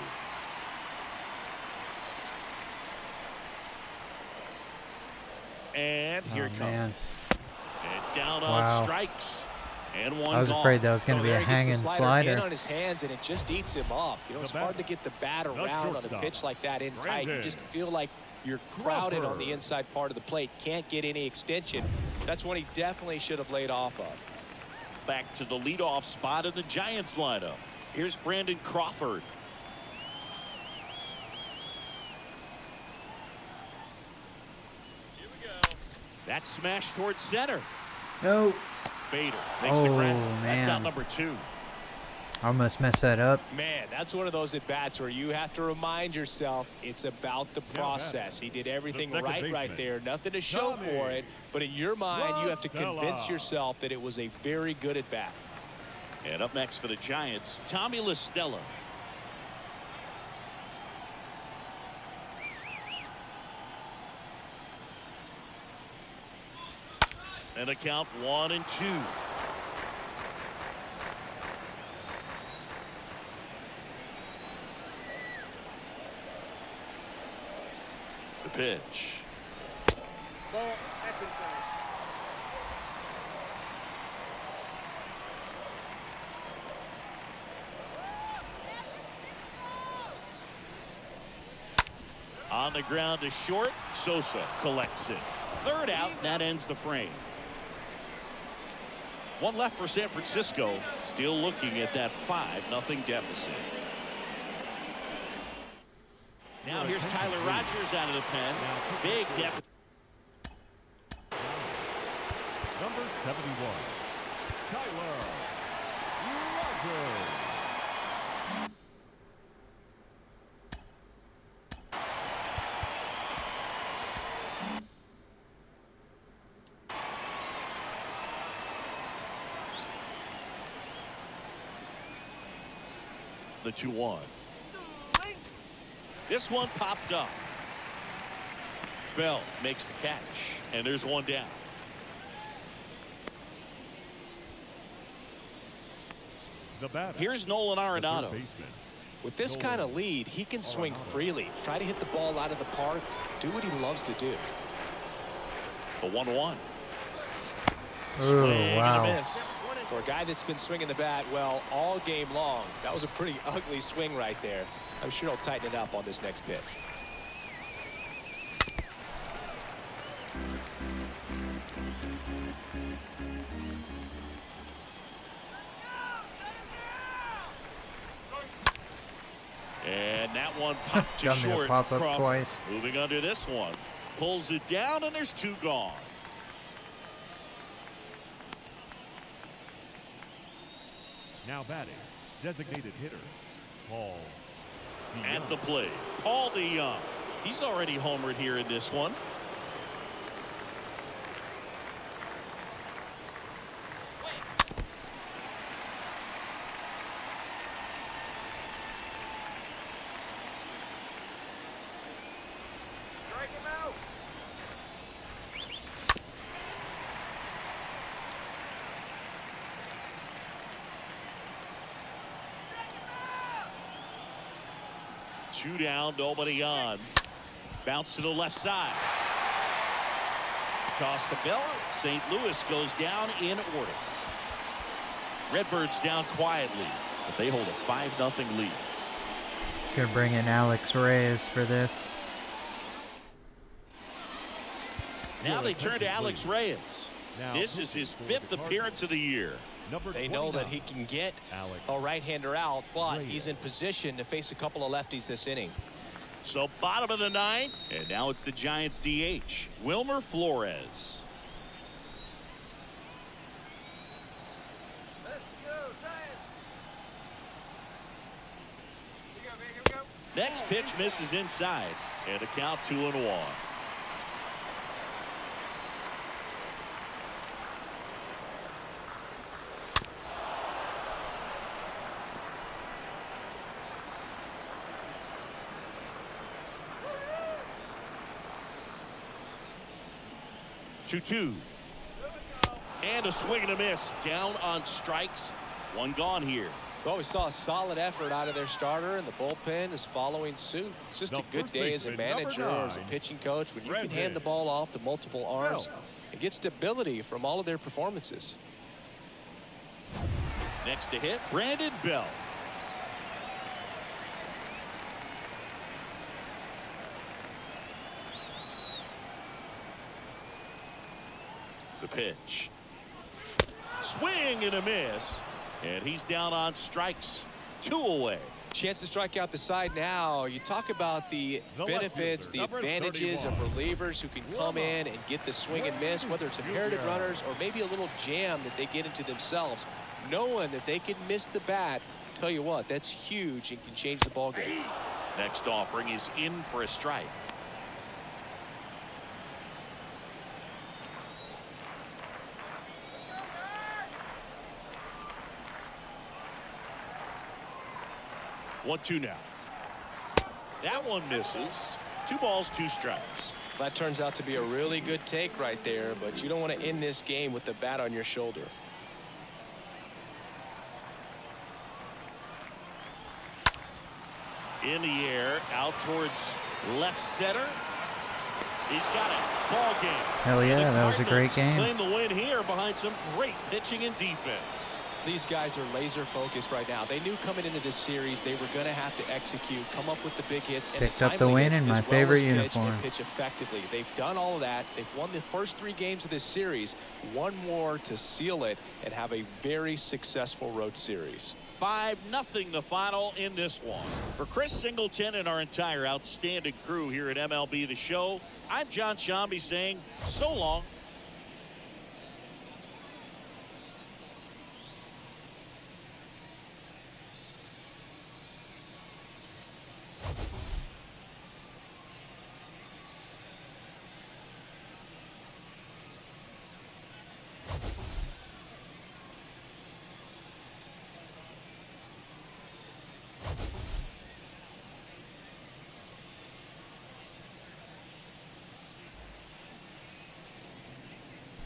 And here it comes. Man. And down Wow. on strikes. And one I was gone. afraid that was going to be a There he gets the hanging slider in slider. on his hands, and it just eats him up. You know, it's hard to get the bat around on a pitch like that in tight. You just feel like you're crowded on the inside part of the plate. Can't get any extension. That's one he definitely should have laid off of. Back to the leadoff spot in the Giants lineup. Here's Brandon Crawford. Here we go. That smash towards center. No. Bader makes the grab. That's out man. number 2. I almost messed that up. Man, that's one of those at-bats where you have to remind yourself it's about the process. He did everything right there. Nothing to show for it. But in your mind, you have to convince yourself that it was a very good at-bat. And up next for the Giants, Tommy La Stella. And a count 1-2. The pitch. Ball. That's in front. On the ground to short. Sosa collects it. Third out. That ends the frame. One left for San Francisco. Still looking at that 5-0 deficit. Now here's Tyler Rogers out of the pen. Big deficit. Number 71, Tyler Rogers. The 2-1. This one popped up. Bell makes the catch, and there's one down. The batter. Here's Nolan Arenado. With this kind of lead, he can swing freely. Try to hit the ball out of the park. Do what he loves to do. The 1-1. Oh, And wow. a miss. For a guy that's been swinging the bat, well, all game long, that was a pretty ugly swing right there. I'm sure he'll tighten it up on this next pitch. And that one popped to Got me a short. pop-up Crawford twice. moving under this one. Pulls it down, and there's 2 gone. Now batting, designated hitter, Paul DeYoung. At the plate, Paul DeYoung. He's already homered here in this one. Strike him out. Two down, nobody on. Bounce to the left side. Toss to Bell. St. Louis goes down in order. Redbirds down quietly, but they hold a 5-0 lead. Gonna bring in Alex Reyes for this. Now they turn to Alex Reyes. This is his 5th appearance of the year. They know that he can get a right-hander out, but he's in position to face a couple of lefties this inning. So bottom of the 9th, and now it's the Giants DH, Wilmer Flores. Next pitch misses inside, and the count 2-1. Two. And a swing and a miss. Down on strikes. One gone here. Well, we saw a solid effort out of their starter, and the bullpen is following suit. It's just a good day as a manager or as a pitching coach when you can hand the ball off to multiple arms and get stability from all of their performances. Next to hit, Brandon Bell. The pitch. Swing and a miss. And he's down on strikes. 2 away. Chance to strike out the side now. You talk about the benefits, the advantages of relievers who can come in and get the swing and miss, whether it's inherited runners or maybe a little jam that they get into themselves. Knowing that they can miss the bat, tell you what, that's huge and can change the ball game. Next offering is in for a strike. One, 2 now. That one misses. 2 balls, 2 strikes. That turns out to be a really good take right there, but you don't want to end this game with the bat on your shoulder. In the air, out towards left center. He's got it. Ball game. Hell yeah, that was a great game. Claim the win here behind some great pitching and defense. These guys are laser focused right now. They knew coming into this series they were going to have to execute, come up with the big hits, and picked up the win in my favorite uniform. Pitch effectively. They've done all of that. They've won the first 3 games of this series. One more to seal it and have a very successful road series. 5-0 the final in this one. For Chris Singleton and our entire outstanding crew here at MLB The Show, I'm John Shambi saying so long.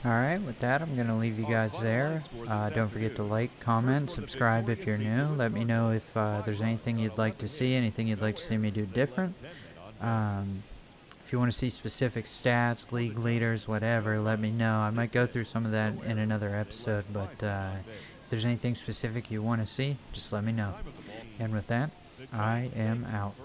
Alright, with that, I'm going to leave you guys there. Don't forget to like, comment, subscribe if you're new. Let me know if there's anything you'd like to see, anything you'd like to see me do different. If you want to see specific stats, league leaders, whatever, let me know. I might go through some of that in another episode, but if there's anything specific you want to see, just let me know. And with that, I am out.